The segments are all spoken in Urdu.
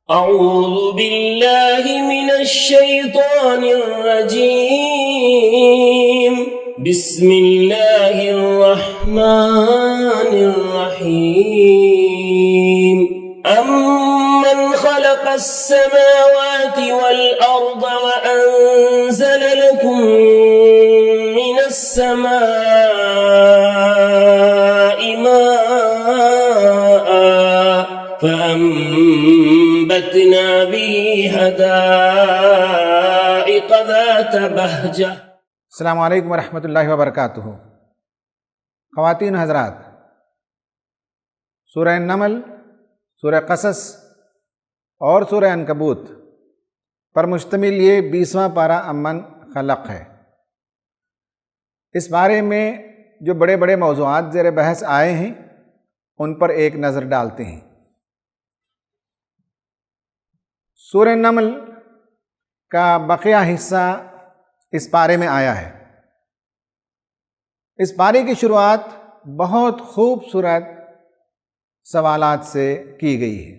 أعوذ بالله من الشيطان الرجيم. بسم الله الرحمن الرحيم. أمن خلق السماوات والأرض وأنزل لكم من السماء ماء فأنبتنا به حدائق ذات بهجة. السلام علیکم ورحمۃ اللہ وبرکاتہ۔ خواتین حضرات، سورہ نمل، سورہ قصص اور سورہ عنکبوت پر مشتمل یہ 20واں پارہ امن خلق ہے۔ اس بارے میں جو بڑے بڑے موضوعات زیر بحث آئے ہیں ان پر ایک نظر ڈالتے ہیں۔ سورہ نمل کا بقیہ حصہ اس پارے میں آیا ہے۔ اس پارے کی شروعات بہت خوبصورت سوالات سے کی گئی ہے۔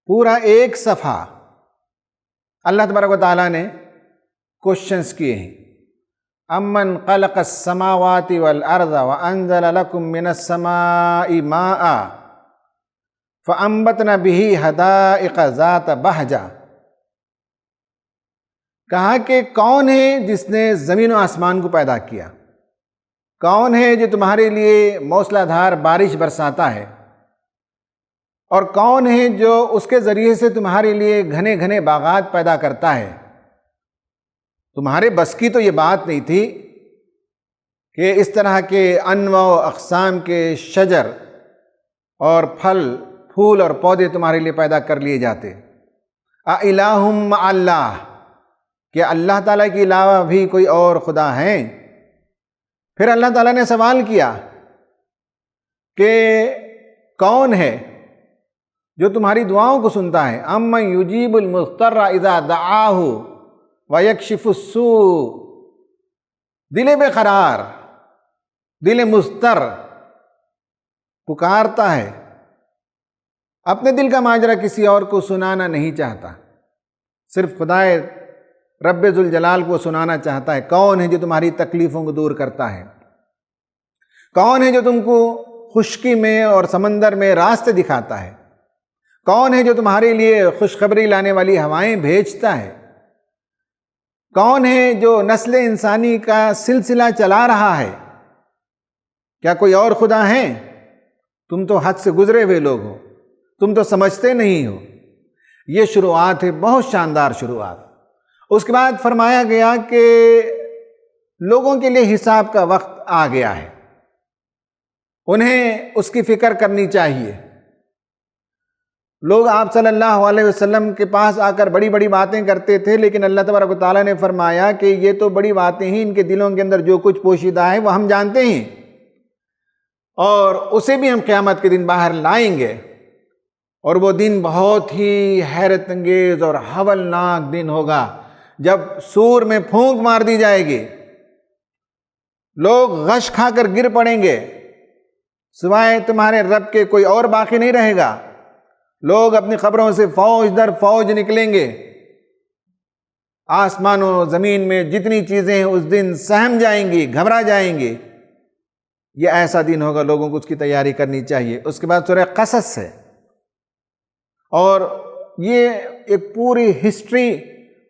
پورا ایک صفحہ اللہ تبارک و تعالیٰ نے کوشچنز کیے ہیں۔ امن خلق السماوات والارض وانزل لكم من السماء ماء فانبتنا به حدائق ذات بہجہ۔ کہا کہ کون ہے جس نے زمین و آسمان کو پیدا کیا؟ کون ہے جو تمہارے لیے موسلا دھار بارش برساتا ہے؟ اور کون ہے جو اس کے ذریعے سے تمہارے لیے گھنے گھنے باغات پیدا کرتا ہے؟ تمہارے بس کی تو یہ بات نہیں تھی کہ اس طرح کے انواع و اقسام کے شجر اور پھل پھول اور پودے تمہارے لیے پیدا کر لیے جاتے۔ اِلٰہٌ مع اللہ، کہ اللہ تعالیٰ کے علاوہ بھی کوئی اور خدا ہیں؟ پھر اللہ تعالیٰ نے سوال کیا کہ کون ہے جو تمہاری دعاؤں کو سنتا ہے؟ امن یجیب المضطر اذا دعاہ ویکشف السوء۔ دل بے قرار، دل مضطر پکارتا ہے، اپنے دل کا ماجرا کسی اور کو سنانا نہیں چاہتا، صرف خدائے رب ذوالجلال کو سنانا چاہتا ہے۔ کون ہے جو تمہاری تکلیفوں کو دور کرتا ہے؟ کون ہے جو تم کو خشکی میں اور سمندر میں راستے دکھاتا ہے؟ کون ہے جو تمہارے لیے خوشخبری لانے والی ہوائیں بھیجتا ہے؟ کون ہے جو نسل انسانی کا سلسلہ چلا رہا ہے؟ کیا کوئی اور خدا ہیں؟ تم تو حد سے گزرے ہوئے لوگ ہو، تم تو سمجھتے نہیں ہو۔ یہ شروعات ہے، بہت شاندار شروعات۔ اس کے بعد فرمایا گیا کہ لوگوں کے لیے حساب کا وقت آ گیا ہے، انہیں اس کی فکر کرنی چاہیے۔ لوگ آپ صلی اللہ علیہ وسلم کے پاس آ کر بڑی بڑی باتیں کرتے تھے، لیکن اللہ تبارک و تعالیٰ نے فرمایا کہ یہ تو بڑی باتیں ہیں، ان کے دلوں کے اندر جو کچھ پوشیدہ ہے وہ ہم جانتے ہیں، اور اسے بھی ہم قیامت کے دن باہر لائیں گے، اور وہ دن بہت ہی حیرت انگیز اور ہولناک دن ہوگا جب سور میں پھونک مار دی جائے گی، لوگ غش کھا کر گر پڑیں گے، سوائے تمہارے رب کے کوئی اور باقی نہیں رہے گا۔ لوگ اپنی قبروں سے فوج در فوج نکلیں گے، آسمان و زمین میں جتنی چیزیں ہیں اس دن سہم جائیں گی، گھبرا جائیں گی۔ یہ ایسا دن ہوگا، لوگوں کو اس کی تیاری کرنی چاہیے۔ اس کے بعد سورہ قصص ہے، اور یہ ایک پوری ہسٹری،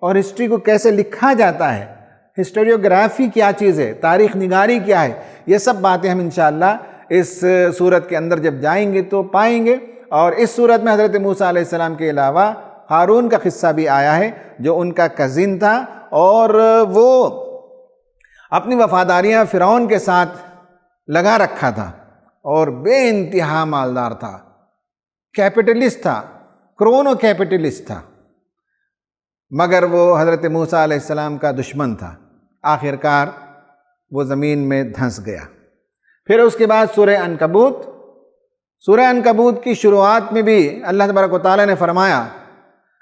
اور ہسٹری کو کیسے لکھا جاتا ہے، ہسٹوریوگرافی کیا چیز ہے، تاریخ نگاری کیا ہے، یہ سب باتیں ہم انشاءاللہ اس سورت کے اندر جب جائیں گے تو پائیں گے۔ اور اس سورت میں حضرت موسیٰ علیہ السلام کے علاوہ ہارون کا قصہ بھی آیا ہے، جو ان کا کزن تھا، اور وہ اپنی وفاداریاں فرعون کے ساتھ لگا رکھا تھا، اور بے انتہا مالدار تھا، کیپٹلسٹ تھا، کرونو کیپٹلسٹ تھا، مگر وہ حضرت موسیٰ علیہ السلام کا دشمن تھا۔ آخر کار وہ زمین میں دھنس گیا۔ پھر اس کے بعد سورہ عنکبوت۔ سورہ عنکبوت کی شروعات میں بھی اللہ تبارک و تعالیٰ نے فرمایا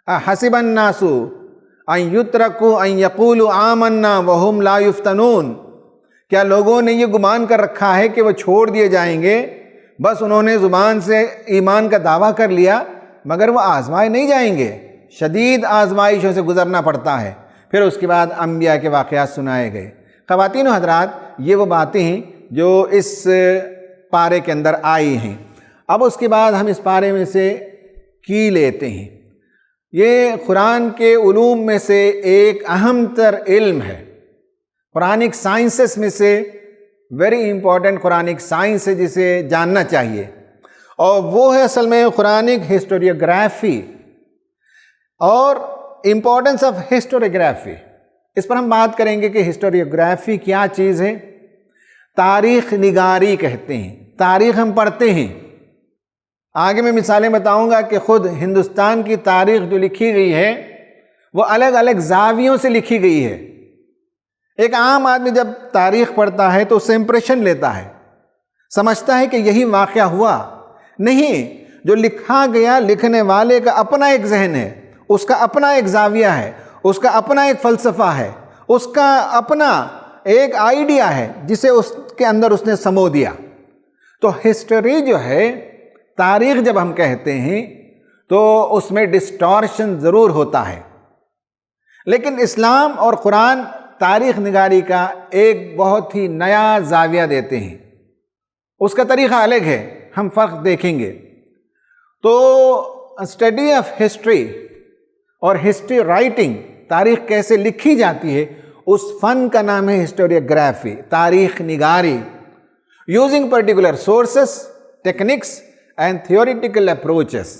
احسب الناس ان یترکوا ان یقولوا آمنا وہم لا یفتنون، کیا لوگوں نے یہ گمان کر رکھا ہے کہ وہ چھوڑ دیے جائیں گے، بس انہوں نے زبان سے ایمان کا دعویٰ کر لیا مگر وہ آزمائے نہیں جائیں گے، شدید آزمائشوں سے گزرنا پڑتا ہے۔ پھر اس کے بعد انبیاء کے واقعات سنائے گئے۔ خواتین و حضرات، یہ وہ باتیں ہیں جو اس پارے کے اندر آئی ہیں۔ اب اس کے بعد ہم اس پارے میں سے کی لیتے ہیں۔ یہ قرآن کے علوم میں سے ایک اہم تر علم ہے، قرآنک سائنسز میں سے ویری امپورٹنٹ قرآنک سائنس ہے جسے جاننا چاہیے، اور وہ ہے اصل میں قرآنک ہسٹوریوگرافی اور امپورٹنس آف ہسٹوریوگرافی۔ اس پر ہم بات کریں گے کہ ہسٹوریوگرافی کیا چیز ہے۔ تاریخ نگاری کہتے ہیں، تاریخ ہم پڑھتے ہیں۔ آگے میں مثالیں بتاؤں گا کہ خود ہندوستان کی تاریخ جو لکھی گئی ہے وہ الگ الگ زاویوں سے لکھی گئی ہے۔ ایک عام آدمی جب تاریخ پڑھتا ہے تو اس سے امپریشن لیتا ہے، سمجھتا ہے کہ یہی واقعہ ہوا۔ نہیں، جو لکھا گیا لکھنے والے کا اپنا ایک ذہن ہے، اس کا اپنا ایک زاویہ ہے، اس کا اپنا ایک فلسفہ ہے، اس کا اپنا ایک آئیڈیا ہے جسے اس کے اندر اس نے سمو دیا۔ تو ہسٹری جو ہے، تاریخ جب ہم کہتے ہیں تو اس میں ڈسٹورشن ضرور ہوتا ہے، لیکن اسلام اور قرآن تاریخ نگاری کا ایک بہت ہی نیا زاویہ دیتے ہیں۔ اس کا طریقہ الگ ہے، ہم فرق دیکھیں گے۔ تو اسٹڈی آف ہسٹری اور ہسٹری رائٹنگ، تاریخ کیسے لکھی جاتی ہے، اس فن کا نام ہے ہسٹوریوگرافی، تاریخ نگاری۔ Using particular sources, techniques and theoretical approaches,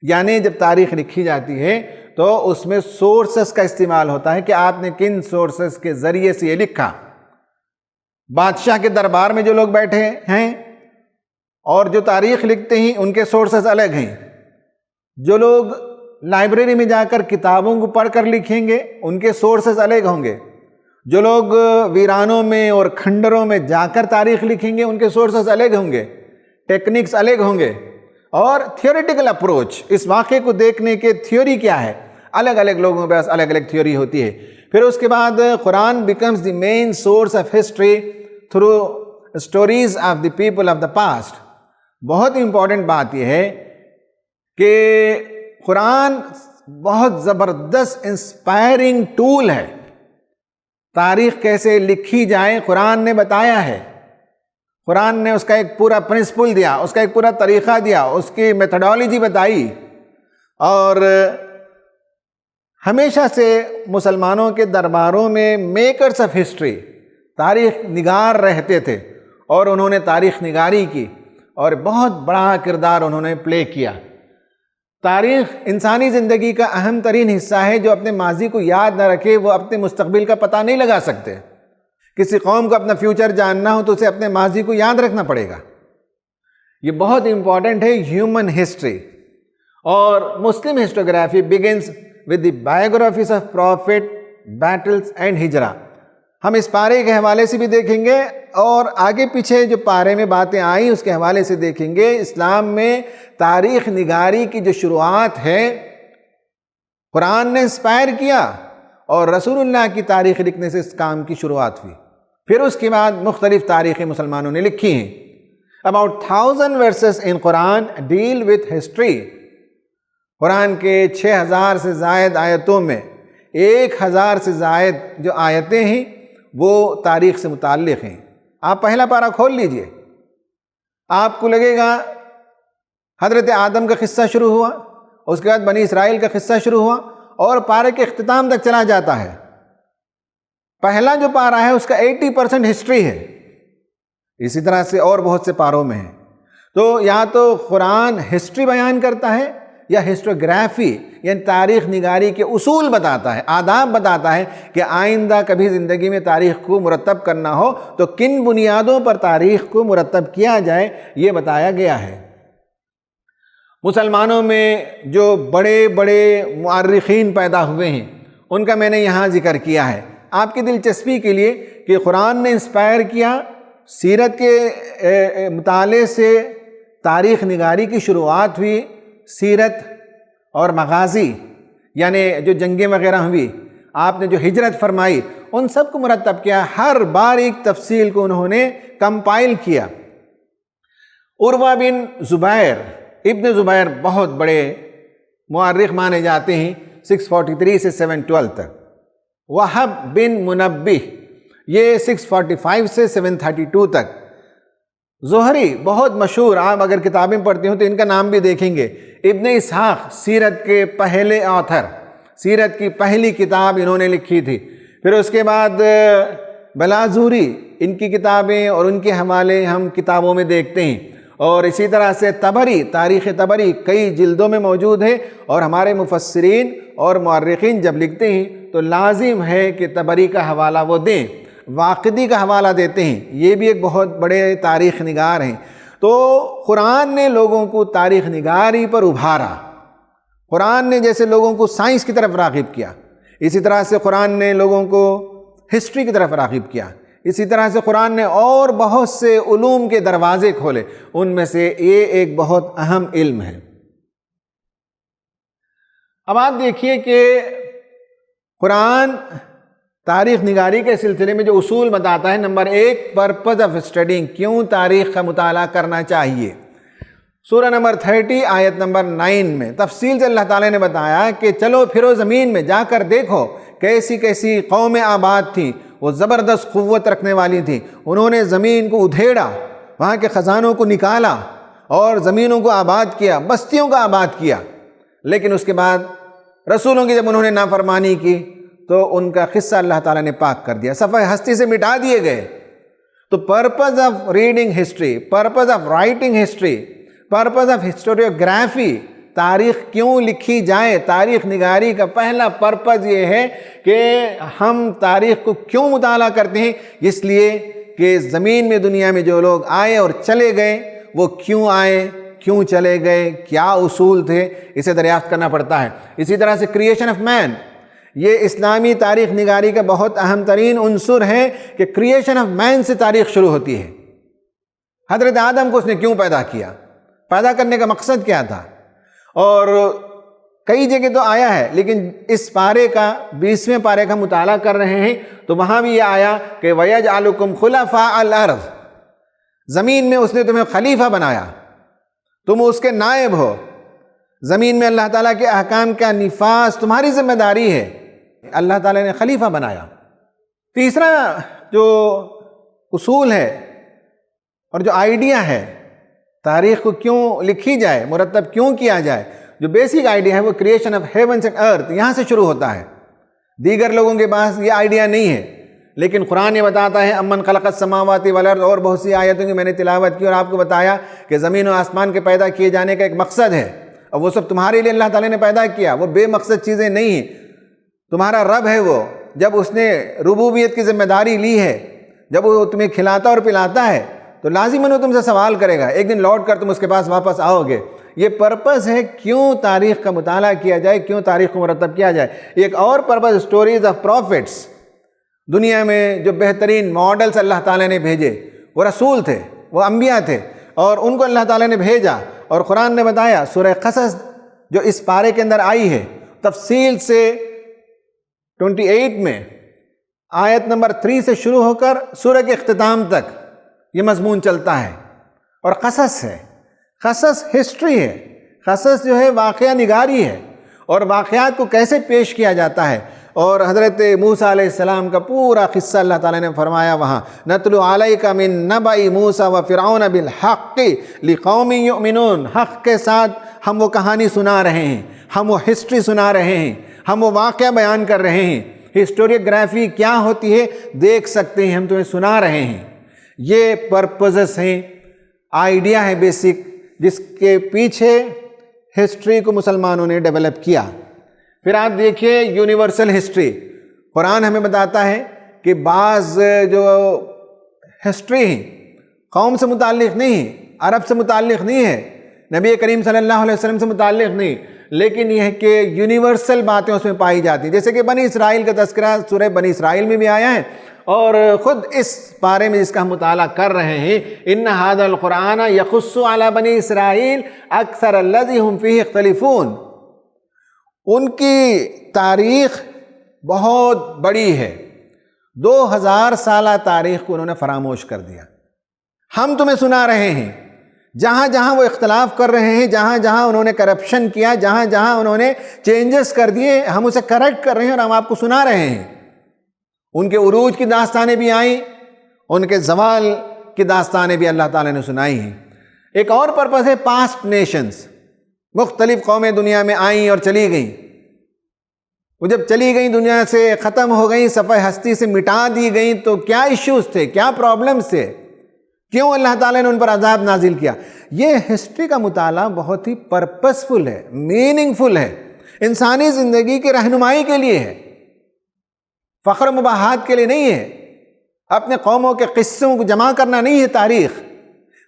یعنی جب تاریخ لکھی جاتی ہے تو اس میں سورسز کا استعمال ہوتا ہے کہ آپ نے کن سورسز کے ذریعے سے یہ لکھا۔ بادشاہ کے دربار میں جو لوگ بیٹھے ہیں اور جو تاریخ لکھتے ہیں ان کے سورسز الگ ہیں، جو لوگ لائبریری میں جا کر کتابوں کو پڑھ کر لکھیں گے ان کے سورسز الگ ہوں گے، جو لوگ ویرانوں میں اور کھنڈروں میں جا کر تاریخ لکھیں گے ان کے سورسز الگ ہوں گے، ٹیکنکس الگ ہوں گے، اور تھیوریٹیکل اپروچ، اس واقعے کو دیکھنے کے تھیوری کیا ہے، الگ الگ لوگوں کے پاس الگ الگ تھیوری ہوتی ہے۔ پھر اس کے بعد Quran becomes the main source of history through stories of the people of the past. بہت امپورٹنٹ بات یہ ہے کہ قرآن بہت زبردست انسپائرنگ ٹول ہے۔ تاریخ کیسے لکھی جائے قرآن نے بتایا ہے، قرآن نے اس کا ایک پورا پرنسپل دیا، اس کا ایک پورا طریقہ دیا، اس کی میتھڈالوجی بتائی، اور ہمیشہ سے مسلمانوں کے درباروں میں میکرز آف ہسٹری، تاریخ نگار رہتے تھے، اور انہوں نے تاریخ نگاری کی اور بہت بڑا کردار انہوں نے پلے کیا۔ تاریخ انسانی زندگی کا اہم ترین حصہ ہے۔ جو اپنے ماضی کو یاد نہ رکھے وہ اپنے مستقبل کا پتہ نہیں لگا سکتے۔ کسی قوم کو اپنا فیوچر جاننا ہو تو اسے اپنے ماضی کو یاد رکھنا پڑے گا۔ یہ بہت امپورٹنٹ ہے ہیومن ہسٹری۔ اور Muslim historiography begins with the biographies of prophet, battles and hijrah. ہم اس پارے کے حوالے سے بھی دیکھیں گے، اور آگے پیچھے جو پارے میں باتیں آئیں اس کے حوالے سے دیکھیں گے۔ اسلام میں تاریخ نگاری کی جو شروعات ہے قرآن نے انسپائر کیا، اور رسول اللہ کی تاریخ لکھنے سے اس کام کی شروعات ہوئی۔ پھر اس کے بعد مختلف تاریخیں مسلمانوں نے لکھی ہیں۔ About 1000 verses in Quran deal with history۔ قرآن کے 6000 سے زائد آیتوں میں 1000 سے زائد جو آیتیں ہیں وہ تاریخ سے متعلق ہیں۔ آپ پہلا پارہ کھول لیجئے، آپ کو لگے گا حضرت آدم کا قصہ شروع ہوا، اس کے بعد بنی اسرائیل کا قصہ شروع ہوا، اور پارے کے اختتام تک چلا جاتا ہے۔ پہلا جو پارہ ہے اس کا 80% ہسٹری ہے، اسی طرح سے اور بہت سے پاروں میں ہے۔ تو یا تو قرآن ہسٹری بیان کرتا ہے یا ہسٹوگرافی یعنی تاریخ نگاری کے اصول بتاتا ہے، آداب بتاتا ہے کہ آئندہ کبھی زندگی میں تاریخ کو مرتب کرنا ہو تو کن بنیادوں پر تاریخ کو مرتب کیا جائے، یہ بتایا گیا ہے۔ مسلمانوں میں جو بڑے بڑے مؤرخین پیدا ہوئے ہیں ان کا میں نے یہاں ذکر کیا ہے آپ کی دلچسپی کے لیے کہ قرآن نے انسپائر کیا، سیرت کے مطالعے سے تاریخ نگاری کی شروعات ہوئی، سیرت اور مغازی یعنی جو جنگیں وغیرہ ہوئی، آپ نے جو ہجرت فرمائی، ان سب کو مرتب کیا، ہر بار ایک تفصیل کو انہوں نے کمپائل کیا۔ عروہ بن زبیر، ابن زبیر بہت بڑے مورخ مانے جاتے ہیں 643 سے 712 تک. وہب بن منبہ یہ 645 سے 732 تک. زہری بہت مشہور، آپ اگر کتابیں پڑھتے ہوں تو ان کا نام بھی دیکھیں گے. ابن اسحاق سیرت کے پہلے آتھر، سیرت کی پہلی کتاب انہوں نے لکھی تھی. پھر اس کے بعد بلازوری، ان کی کتابیں اور ان کے حوالے ہم کتابوں میں دیکھتے ہیں. اور اسی طرح سے طبری، تاریخ طبری کئی جلدوں میں موجود ہے، اور ہمارے مفسرین اور مورخین جب لکھتے ہیں تو لازم ہے کہ طبری کا حوالہ وہ دیں. واقدی کا حوالہ دیتے ہیں، یہ بھی ایک بہت بڑے تاریخ نگار ہیں. تو قرآن نے لوگوں کو تاریخ نگاری پر ابھارا. قرآن نے جیسے لوگوں کو سائنس کی طرف راغب کیا، اسی طرح سے قرآن نے لوگوں کو ہسٹری کی طرف راغب کیا. اسی طرح سے قرآن نے اور بہت سے علوم کے دروازے کھولے، ان میں سے یہ ایک بہت اہم علم ہے. اب آپ دیکھیے کہ قرآن تاریخ نگاری کے سلسلے میں جو اصول بتاتا ہے، نمبر 1 پرپز آف اسٹڈنگ، کیوں تاریخ کا مطالعہ کرنا چاہیے. سورہ نمبر 30 آیت نمبر 9 میں تفصیل سے اللہ تعالیٰ نے بتایا کہ چلو پھرو زمین میں، جا کر دیکھو کیسی کیسی قومیں آباد تھیں، وہ زبردست قوت رکھنے والی تھیں. انہوں نے زمین کو ادھیڑا، وہاں کے خزانوں کو نکالا اور زمینوں کو آباد کیا، بستیوں کو آباد کیا. لیکن اس کے بعد رسولوں کی جب انہوں نے نافرمانی کی تو ان کا قصہ اللہ تعالیٰ نے پاک کر دیا، صفحہ ہستی سے مٹا دیے گئے. تو purpose of reading history, purpose of writing history, purpose of historiography, تاریخ کیوں لکھی جائے، تاریخ نگاری کا پہلا پرپز یہ ہے کہ ہم تاریخ کو کیوں مطالعہ کرتے ہیں. اس لیے کہ زمین میں، دنیا میں جو لوگ آئے اور چلے گئے وہ کیوں آئے، کیوں چلے گئے، کیا اصول تھے، اسے دریافت کرنا پڑتا ہے. اسی طرح سے کریشن آف مین، یہ اسلامی تاریخ نگاری کا بہت اہم ترین عنصر ہے کہ کریشن آف مین سے تاریخ شروع ہوتی ہے. حضرت آدم کو اس نے کیوں پیدا کیا، پیدا کرنے کا مقصد کیا تھا. اور کئی جگہ تو آیا ہے، لیکن اس پارے کا 20ویں پارے کا مطالعہ کر رہے ہیں تو وہاں بھی یہ آیا کہ وَيَجْعَلُكُمْ خُلَفَاءَ الْأَرْضِ، زمین میں اس نے تمہیں خلیفہ بنایا، تم اس کے نائب ہو. زمین میں اللہ تعالیٰ کے احکام کا نفاذ تمہاری ذمہ داری ہے. اللہ تعالیٰ نے خلیفہ بنایا. تیسرا جو اصول ہے اور جو آئیڈیا ہے تاریخ کو کیوں لکھی جائے، مرتب کیوں کیا جائے، جو بیسک آئیڈیا ہے وہ کریشن آف ہیونز اینڈ ارتھ، یہاں سے شروع ہوتا ہے. دیگر لوگوں کے پاس یہ آئیڈیا نہیں ہے، لیکن قرآن یہ بتاتا ہے امن خلق السماوات والارض، اور بہت سی آیتوں کی میں نے تلاوت کی اور آپ کو بتایا کہ زمین و آسمان کے پیدا کیے جانے کا ایک مقصد ہے، اور وہ سب تمہارے لیے اللہ تعالیٰ نے پیدا کیا. وہ بے مقصد چیزیں نہیں ہیں. تمہارا رب ہے وہ، جب اس نے ربوبیت کی ذمہ داری لی ہے، جب وہ تمہیں کھلاتا اور پلاتا ہے تو لازماً وہ تم سے سوال کرے گا. ایک دن لوٹ کر تم اس کے پاس واپس آؤ گے. یہ پرپز ہے کیوں تاریخ کا مطالعہ کیا جائے، کیوں تاریخ کو مرتب کیا جائے. ایک اور پرپز اسٹوریز آف پروفٹس، دنیا میں جو بہترین ماڈلز اللہ تعالیٰ نے بھیجے، وہ رسول تھے، وہ انبیاء تھے، اور ان کو اللہ تعالیٰ نے بھیجا. اور قرآن نے بتایا، سورہ قصص جو اس پارے کے اندر آئی ہے، تفصیل سے 28 میں آیت نمبر 3 سے شروع ہو کر سورہ کے اختتام تک یہ مضمون چلتا ہے. اور قصص ہے، قصص ہسٹری ہے، قصص جو ہے واقعہ نگاری ہے، اور واقعات کو کیسے پیش کیا جاتا ہے. اور حضرت موسیٰ علیہ السلام کا پورا قصہ اللہ تعالیٰ نے فرمایا وہاں، نَتْلُو عَلَيْكَ مِن نَبَإِ مُوسَىٰ وَفِرْعَوْنَ بِالْحَقِّ لِقَوْمٍ يُؤْمِنُونَ. حق کے ساتھ ہم وہ کہانی سنا رہے ہیں، ہم وہ ہسٹری سنا رہے ہیں، ہم وہ واقعہ بیان کر رہے ہیں. ہسٹوریوگرافی کیا ہوتی ہے دیکھ سکتے ہیں، ہم تمہیں سنا رہے ہیں. یہ پرپزز ہیں، آئیڈیا ہے بیسک، جس کے پیچھے ہسٹری کو مسلمانوں نے ڈیولپ کیا. پھر آپ دیکھیے یونیورسل ہسٹری. قرآن ہمیں بتاتا ہے کہ بعض جو ہسٹری ہیں قوم سے متعلق نہیں ہے، عرب سے متعلق نہیں ہے، نبی کریم صلی اللہ علیہ وسلم سے متعلق نہیں، لیکن یہ ہے کہ یونیورسل باتیں اس میں پائی جاتی ہیں. جیسے کہ بنی اسرائیل کا تذکرہ سورہ بنی اسرائیل میں بھی آیا ہے، اور خود اس پارے میں جس کا ہم مطالعہ کر رہے ہیں، ان ھذا القرآن یقص علی بنی اسرائیل اکثر الذی ھم فیہ یختلفون. ان کی تاریخ بہت بڑی ہے، 2000 سالہ تاریخ کو انہوں نے فراموش کر دیا. ہم تمہیں سنا رہے ہیں جہاں جہاں وہ اختلاف کر رہے ہیں، جہاں جہاں انہوں نے کرپشن کیا، جہاں جہاں انہوں نے چینجز کر دیے، ہم اسے کریکٹ کر رہے ہیں اور ہم آپ کو سنا رہے ہیں۔ ان کے عروج کی داستانیں بھی آئیں، ان کے زوال کی داستانیں بھی اللہ تعالیٰ نے سنائی ہیں۔ ایک اور پرپس ہے پاسٹ نیشنز، مختلف قومیں دنیا میں آئیں اور چلی گئیں، وہ جب چلی گئیں دنیا سے ختم ہو گئیں، صفحہ ہستی سے مٹا دی گئیں، تو کیا ایشوز تھے، کیا پرابلمز تھے، کیوں اللہ تعالیٰ نے ان پر عذاب نازل کیا؟ یہ ہسٹری کا مطالعہ بہت ہی پرپسفل ہے، میننگ فل ہے، انسانی زندگی کی رہنمائی کے لیے ہے، فخر و مباحات کے لیے نہیں ہے، اپنے قوموں کے قصوں کو جمع کرنا نہیں ہے۔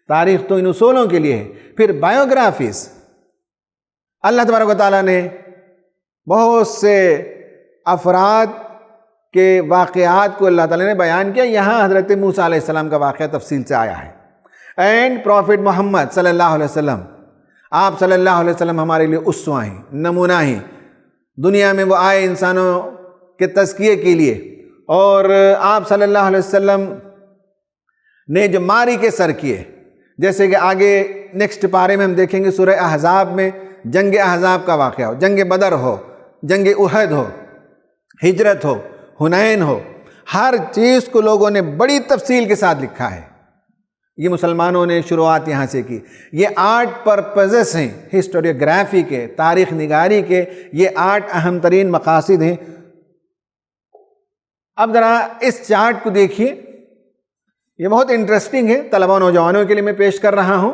تاریخ تو ان اصولوں کے لیے ہے۔ پھر بایوگرافیز، اللہ تبارک و تعالیٰ نے بہت سے افراد کے واقعات کو اللہ تعالیٰ نے بیان کیا۔ یہاں حضرت موسیٰ علیہ السلام کا واقعہ تفصیل سے آیا ہے۔ اینڈ پروفٹ محمد صلی اللہ علیہ وسلم، آپ صلی اللہ علیہ وسلم ہمارے لیے اسوہ ہیں، نمونہ ہیں۔ دنیا میں وہ آئے انسانوں کے تزکیے کے لیے، اور آپ صلی اللہ علیہ وسلم نے جو ماری کے سر کیے، جیسے کہ آگے نیکسٹ پارے میں ہم دیکھیں گے، سورہ احزاب میں جنگ احزاب کا واقعہ ہو، جنگ بدر ہو، جنگ احد ہو، ہجرت ہو، حنین ہو، ہر چیز کو لوگوں نے بڑی تفصیل کے ساتھ لکھا ہے۔ یہ مسلمانوں نے شروعات یہاں سے کی۔ یہ 8 پرپزز ہیں ہسٹوریوگرافی کے، تاریخ نگاری کے، یہ 8 اہم ترین مقاصد ہیں۔ اب ذرا اس چارٹ کو دیکھیے، یہ بہت انٹرسٹنگ ہے، طلباء نوجوانوں کے لیے میں پیش کر رہا ہوں۔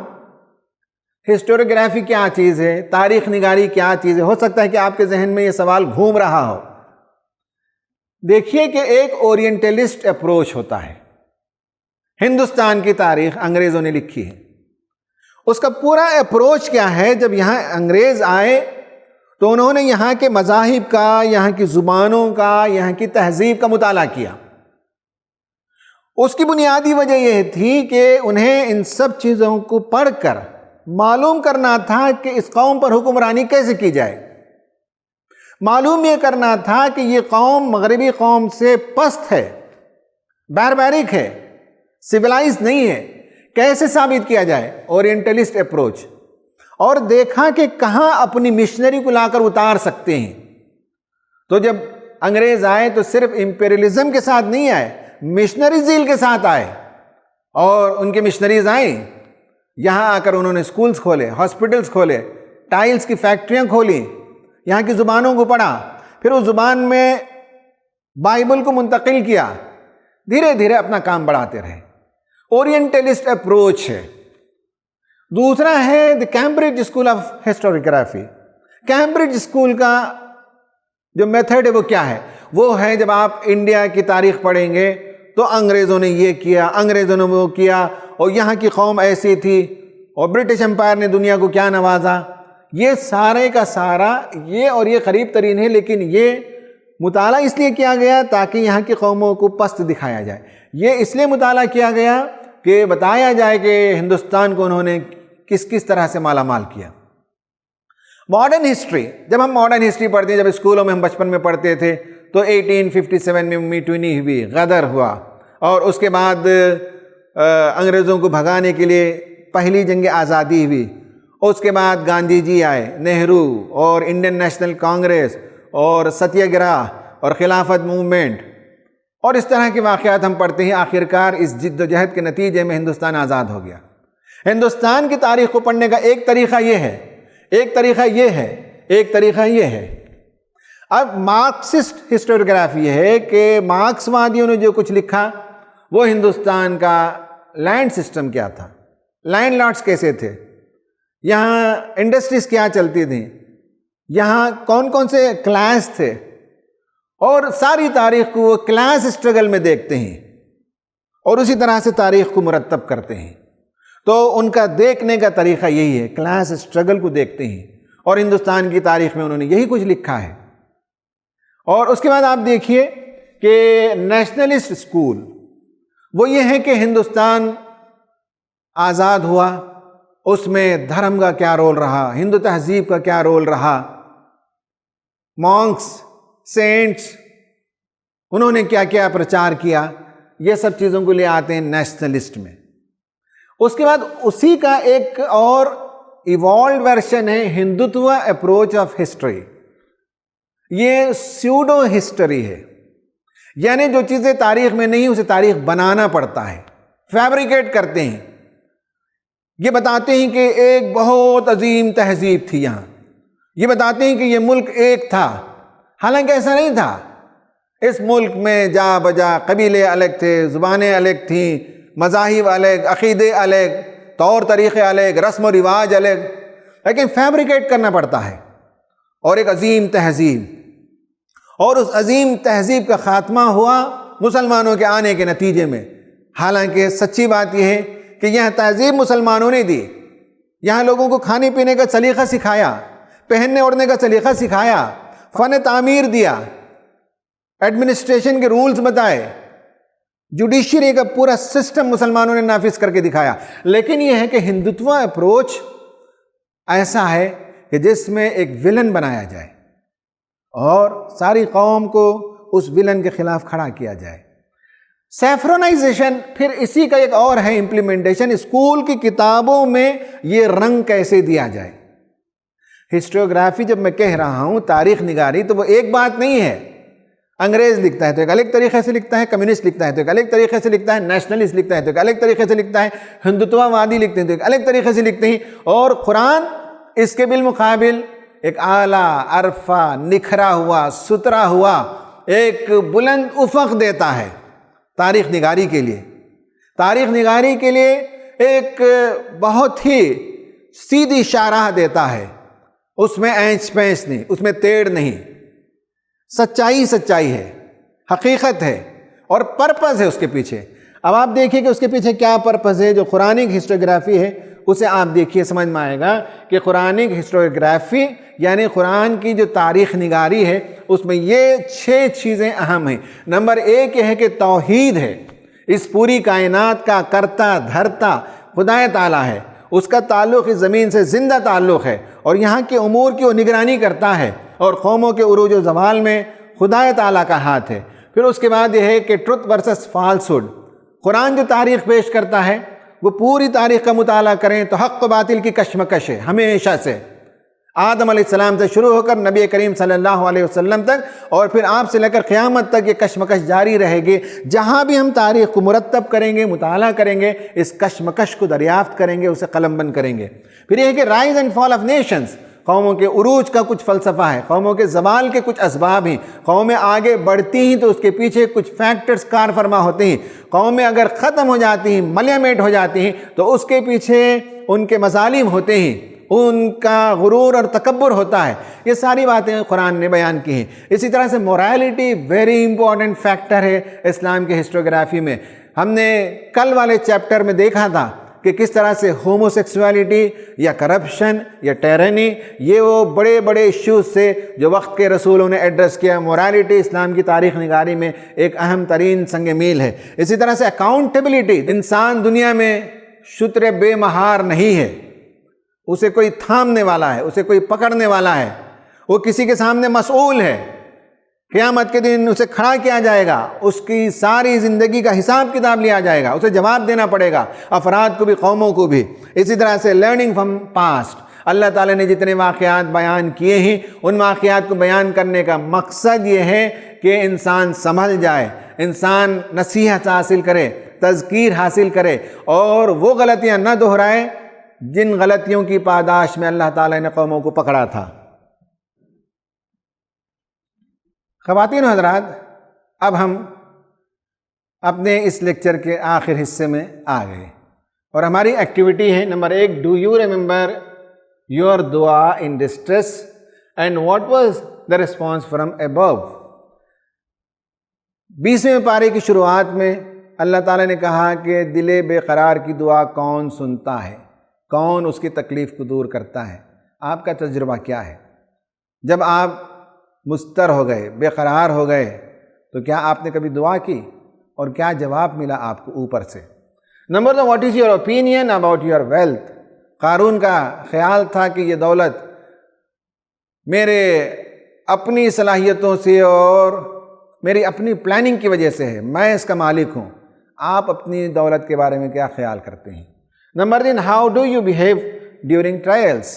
ہسٹوریوگرافی کیا چیز ہے، تاریخ نگاری کیا چیز ہے؟ ہو سکتا ہے کہ آپ کے ذہن میں یہ سوال گھوم رہا ہو۔ دیکھیے کہ ایک اورینٹلسٹ اپروچ ہوتا ہے۔ ہندوستان کی تاریخ انگریزوں نے لکھی ہے، اس کا پورا اپروچ کیا ہے؟ جب یہاں انگریز آئے تو انہوں نے یہاں کے مذاہب کا، یہاں کی زبانوں کا، یہاں کی تہذیب کا مطالعہ کیا۔ اس کی بنیادی وجہ یہ تھی کہ انہیں ان سب چیزوں کو پڑھ کر معلوم کرنا تھا کہ اس قوم پر حکمرانی کیسے کی جائے۔ معلوم یہ کرنا تھا کہ یہ قوم مغربی قوم سے پست ہے، باربیرک ہے، سویلائز نہیں ہے، کیسے ثابت کیا جائے؟ Orientalist approach. اور دیکھا کہ کہاں اپنی مشنری کو لا کر اتار سکتے ہیں۔ تو جب انگریز آئے تو صرف امپیریلزم کے ساتھ نہیں آئے، مشنری زیل کے ساتھ آئے، اور ان کے مشنریز آئیں، یہاں آ کر انہوں نے سکولز کھولے، ہاسپٹلز کھولے، ٹائلز کی فیکٹریاں کھولیں، یہاں کی زبانوں کو پڑھا، پھر اس زبان میں بائبل کو منتقل کیا، دھیرے دھیرے اپنا کام بڑھاتے رہے۔ اورینٹلسٹ اپروچ ہے۔ دوسرا ہے the Cambridge school of historiography. Cambridge school کا جو میتھڈ ہے وہ کیا ہے؟ وہ ہے جب آپ انڈیا کی تاریخ پڑھیں گے تو انگریزوں نے یہ کیا، انگریزوں نے وہ کیا، اور یہاں کی قوم ایسی تھی، اور برٹش امپائر نے دنیا کو کیا نوازا۔ یہ سارے کا سارا یہ اور یہ قریب ترین ہے، لیکن یہ مطالعہ اس لیے کیا گیا تاکہ یہاں کی قوموں کو پست دکھایا جائے۔ یہ اس لیے مطالعہ کیا گیا کہ بتایا جائے کہ ہندوستان کو انہوں نے کس کس طرح سے مالا مال کیا۔ ماڈرن ہسٹری، جب ہم ماڈرن ہسٹری پڑھتے ہیں، جب اسکولوں میں ہم بچپن میں پڑھتے تھے تو 1857 میں میٹونی ہوئی، غدر ہوا، اور اس کے بعد انگریزوں کو بھگانے کے لیے پہلی جنگ آزادی ہوئی، اس کے بعد گاندھی جی آئے، نہرو، اور انڈین نیشنل کانگریس، اور ستیہ گرہ، اور خلافت موومنٹ، اور اس طرح کے واقعات ہم پڑھتے ہیں۔ آخرکار اس جد و جہد کے نتیجے میں ہندوستان آزاد ہو گیا۔ ہندوستان کی تاریخ کو پڑھنے کا ایک طریقہ یہ ہے، ایک طریقہ یہ ہے، ایک طریقہ یہ ہے۔ اب مارکسسٹ ہسٹوریوگرافی یہ ہے کہ مارکس وادیوں نے جو کچھ لکھا وہ ہندوستان کا لینڈ سسٹم کیا تھا، لینڈ لاٹس کیسے تھے، یہاں انڈسٹریز کیا چلتی تھیں، یہاں کون کون سے کلاس تھے، اور ساری تاریخ کو وہ کلاس اسٹرگل میں دیکھتے ہیں، اور اسی طرح سے تاریخ کو مرتب کرتے ہیں۔ تو ان کا دیکھنے کا طریقہ یہی ہے، کلاس اسٹرگل کو دیکھتے ہیں، اور ہندوستان کی تاریخ میں انہوں نے یہی کچھ لکھا ہے۔ اور اس کے بعد آپ دیکھیے کہ نیشنلسٹ اسکول وہ یہ ہے کہ ہندوستان آزاد ہوا، اس میں دھرم کا کیا رول رہا، ہندو تہذیب کا کیا رول رہا، مونکس، سینٹس، انہوں نے کیا کیا پرچار کیا، یہ سب چیزوں کو لے آتے ہیں نیشنلسٹ میں۔ اس کے بعد اسی کا ایک اور ایوالوڈ ورژن ہے ہندوتوا اپروچ آف ہسٹری. یہ سیوڈو ہسٹری ہے، یعنی جو چیزیں تاریخ میں نہیں اسے تاریخ بنانا پڑتا ہے، فیبریکیٹ کرتے ہیں. یہ بتاتے ہیں کہ ایک بہت عظیم تہذیب تھی یہاں، یہ بتاتے ہیں کہ یہ ملک ایک تھا، حالانکہ ایسا نہیں تھا. اس ملک میں جا بجا قبیلے الگ تھے، زبانیں الگ تھیں، مذاہب الگ، عقیدے الگ، طور طریقے الگ، رسم و رواج الگ، لیکن فیبریکیٹ کرنا پڑتا ہے. اور ایک عظیم تہذیب، اور اس عظیم تہذیب کا خاتمہ ہوا مسلمانوں کے آنے کے نتیجے میں. حالانکہ سچی بات یہ ہے کہ یہاں تہذیب مسلمانوں نے دی، یہاں لوگوں کو کھانے پینے کا سلیقہ سکھایا، پہننے اوڑھنے کا سلیقہ سکھایا، فن تعمیر دیا، ایڈمنسٹریشن کے رولز بتائے، جوڈیشری کا پورا سسٹم مسلمانوں نے نافذ کر کے دکھایا. لیکن یہ ہے کہ ہندوتوا اپروچ ایسا ہے کہ جس میں ایک ولن بنایا جائے اور ساری قوم کو اس ولن کے خلاف کھڑا کیا جائے. سیفرونائزیشن پھر اسی کا ایک اور ہے امپلیمنٹیشن. اسکول کی کتابوں میں یہ رنگ کیسے دیا جائے. ہسٹوریوگرافی جب میں کہہ رہا ہوں، تاریخ نگاری، تو وہ ایک بات نہیں ہے. انگریز لکھتا ہے تو ایک الگ طریقے سے لکھتا ہے، کمیونسٹ لکھتا ہے تو ایک الگ طریقے سے لکھتا ہے، نیشنلسٹ لکھتا ہے تو ایک الگ طریقے سے لکھتا ہے، ہندوتوا وادی لکھتے ہیں تو ایک الگ طریقے سے لکھتے ہیں. اور قرآن اس کے بالمقابل ایک اعلیٰ، عرفہ، نکھرا ہوا، ستھرا ہوا ایک بلند افق دیتا ہے تاریخ نگاری کے لیے. تاریخ نگاری کے لیے ایک بہت ہی سیدھی شاہراہ دیتا ہے. اس میں اینچ پینچ نہیں، اس میں تیڑ نہیں، سچائی سچائی ہے، حقیقت ہے، اور پرپز ہے اس کے پیچھے. اب آپ دیکھیے کہ اس کے پیچھے کیا پرپز ہے. جو قرآنک ہسٹوریوگرافی ہے اسے آپ دیکھیے، سمجھ میں آئے گا کہ قرآنک ہسٹوریوگرافی یعنی قرآن کی جو تاریخ نگاری ہے اس میں یہ 6 چیزیں اہم ہیں. نمبر 1 یہ ہے کہ توحید ہے. اس پوری کائنات کا کرتا دھرتا خدا تعالیٰ ہے، اس کا تعلق اس زمین سے زندہ تعلق ہے، اور یہاں کے امور کی وہ نگرانی کرتا ہے، اور قوموں کے عروج و زوال میں خدا تعالیٰ کا ہاتھ ہے. پھر اس کے بعد یہ ہے کہ ٹروتھ ورسس فالسہڈ. قرآن جو تاریخ پیش کرتا ہے وہ پوری تاریخ کا مطالعہ کریں تو حق و باطل کی کشمکش ہے ہمیشہ سے، آدم علیہ السلام سے شروع ہو کر نبی کریم صلی اللہ علیہ وسلم تک، اور پھر آپ سے لے کر قیامت تک یہ کشمکش جاری رہے گی. جہاں بھی ہم تاریخ کو مرتب کریں گے، مطالعہ کریں گے، اس کشمکش کو دریافت کریں گے، اسے قلم بند کریں گے. پھر یہ ہے کہ rise and fall of nations. قوموں کے عروج کا کچھ فلسفہ ہے، قوموں کے زوال کے کچھ اسباب ہیں. قومیں آگے بڑھتی ہیں تو اس کے پیچھے کچھ فیکٹرز کار فرما ہوتے ہیں. قومیں اگر ختم ہو جاتی ہیں، ملیمیٹ ہو جاتی ہیں، تو اس کے پیچھے ان کے مظالم ہوتے ہیں، ان کا غرور اور تکبر ہوتا ہے. یہ ساری باتیں قرآن نے بیان کی ہیں. اسی طرح سے موریلٹی ویری امپورٹنٹ فیکٹر ہے اسلام کے ہسٹوریوگرافی میں. ہم نے کل والے چیپٹر میں دیکھا تھا کہ کس طرح سے ہومو سیکسولیٹی یا کرپشن یا ٹیرنی، یہ وہ بڑے بڑے ایشوز سے جو وقت کے رسولوں نے ایڈریس کیا. موریلٹی اسلام کی تاریخ نگاری میں ایک اہم ترین سنگ میل ہے. اسی طرح سے اکاؤنٹیبلٹی. انسان دنیا میں شتر بے مہار نہیں ہے، اسے کوئی تھامنے والا ہے، اسے کوئی پکڑنے والا ہے، وہ کسی کے سامنے مسئول ہے. قیامت کے دن اسے کھڑا کیا جائے گا، اس کی ساری زندگی کا حساب کتاب لیا جائے گا، اسے جواب دینا پڑے گا، افراد کو بھی قوموں کو بھی. اسی طرح سے لرننگ فرام پاسٹ. اللہ تعالیٰ نے جتنے واقعات بیان کیے ہیں ان واقعات کو بیان کرنے کا مقصد یہ ہے کہ انسان سنبھل جائے، انسان نصیحت حاصل کرے، تذکیر حاصل کرے، اور وہ غلطیاں نہ دہرائے جن غلطیوں کی پاداش میں اللہ تعالیٰ نے قوموں کو پکڑا تھا. خواتین و حضرات، اب ہم اپنے اس لیکچر کے آخر حصے میں آ گئے، اور ہماری ایکٹیویٹی ہے number 1، do you remember your دعا in distress and what was the response from ابو. 20ویں پارے کی شروعات میں اللہ تعالیٰ نے کہا کہ دل بے قرار کی دعا کون سنتا ہے، کون اس کی تکلیف کو دور کرتا ہے. آپ کا تجربہ کیا ہے؟ جب آپ مضطر ہو گئے، بے قرار ہو گئے، تو کیا آپ نے کبھی دعا کی، اور کیا جواب ملا آپ کو اوپر سے؟ Number 2، what is your opinion about your wealth. قارون کا خیال تھا کہ یہ دولت میرے اپنی صلاحیتوں سے اور میری اپنی پلاننگ کی وجہ سے ہے، میں اس کا مالک ہوں. آپ اپنی دولت کے بارے میں کیا خیال کرتے ہیں؟ Number 3, how do you behave during trials.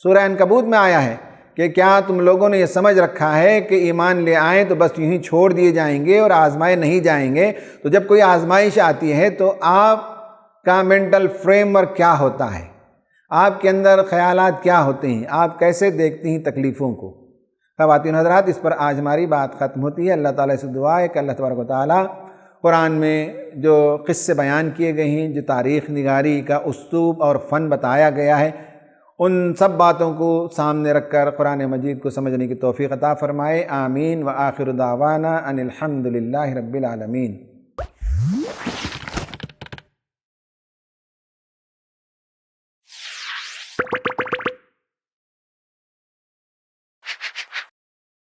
سورہ عنکبوت میں آیا ہے کہ کیا تم لوگوں نے یہ سمجھ رکھا ہے کہ ایمان لے آئیں تو بس یوں ہی چھوڑ دیے جائیں گے اور آزمائے نہیں جائیں گے. تو جب کوئی آزمائش آتی ہے تو آپ کا مینٹل فریم ورک کیا ہوتا ہے, آپ کے اندر خیالات کیا ہوتے ہیں, آپ کیسے دیکھتے ہیں تکلیفوں کو. خواتین حضرات, اس پر آج ہماری بات ختم ہوتی ہے. اللہ تعالیٰ سے دعا ہے کہ اللہ تبارک و تعالیٰ قرآن میں جو قصے بیان کیے گئے ہیں, جو تاریخ نگاری کا اسلوب اور فن بتایا گیا ہے, ان سب باتوں کو سامنے رکھ کر قرآن مجید کو سمجھنے کی توفیق عطا فرمائے. آمین. وآخر دعوانا ان الحمد للہ رب العالمین.